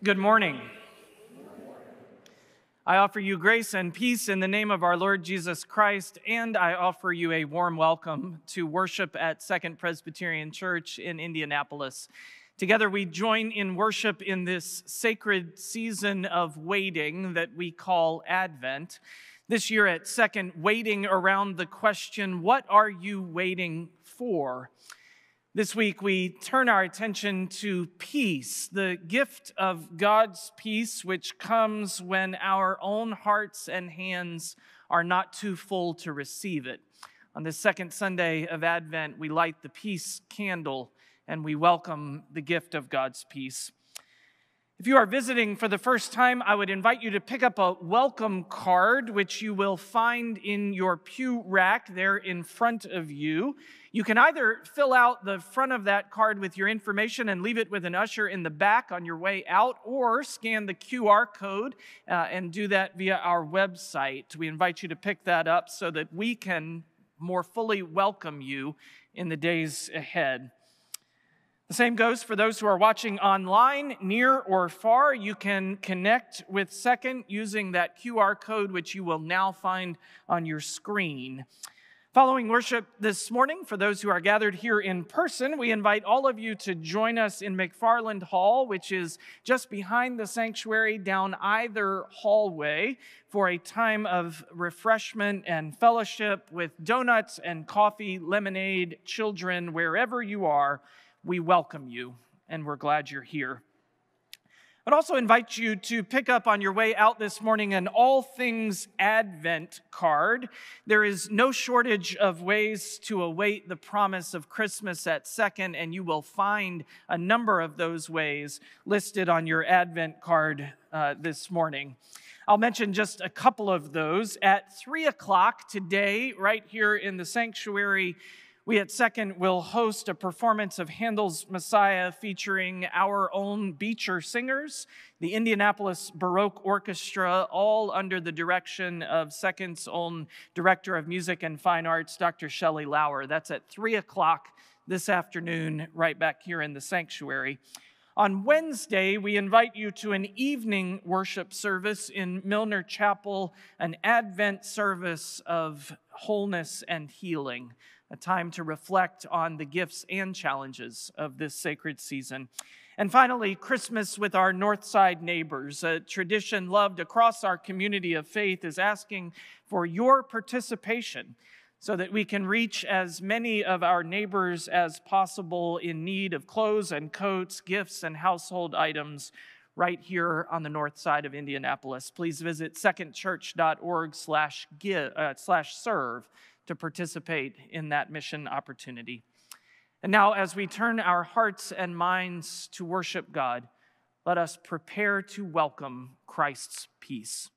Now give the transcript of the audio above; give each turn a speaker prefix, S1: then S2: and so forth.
S1: Good morning. I offer you grace and peace in the name of our Lord Jesus Christ, and I offer you a warm welcome to worship at Second Presbyterian Church in Indianapolis. Together we join in worship in this sacred season of waiting that we call Advent. This year at Second, waiting around the question, what are you waiting for? This week, we turn our attention to peace, the gift of God's peace, which comes when our own hearts and hands are not too full to receive it. On this second Sunday of Advent, we light the peace candle and we welcome the gift of God's peace. If you are visiting for the first time, I would invite you to pick up a welcome card, which you will find in your pew rack there in front of you. You can either fill out the front of that card with your information and leave it with an usher in the back on your way out, or scan the QR code and do that via our website. We invite you to pick that up so that we can more fully welcome you in the days ahead. The same goes for those who are watching online, near or far. You can connect with Second using that QR code, which you will now find on your screen. Following worship this morning, for those who are gathered here in person, we invite all of you to join us in McFarland Hall, which is just behind the sanctuary down either hallway, for a time of refreshment and fellowship with donuts and coffee, lemonade, children, wherever you are. We welcome you, and we're glad you're here. I'd also invite you to pick up on your way out this morning an All Things Advent card. There is no shortage of ways to await the promise of Christmas at Second, and you will find a number of those ways listed on your Advent card this morning. I'll mention just a couple of those. At 3 o'clock today, right here in the sanctuary, we at Second will host a performance of Handel's Messiah featuring our own Beecher Singers, the Indianapolis Baroque Orchestra, all under the direction of Second's own Director of Music and Fine Arts, Dr. Shelley Lauer. That's at 3 o'clock this afternoon, right back here in the sanctuary. On Wednesday, we invite you to an evening worship service in Milner Chapel, an Advent service of wholeness and healing, a time to reflect on the gifts and challenges of this sacred season. And finally, Christmas with our Northside neighbors, a tradition loved across our community of faith, is asking for your participation so that we can reach as many of our neighbors as possible in need of clothes and coats, gifts and household items right here on the north side of Indianapolis. Please visit secondchurch.org/serve to participate in that mission opportunity. And now, as we turn our hearts and minds to worship God, let us prepare to welcome Christ's peace.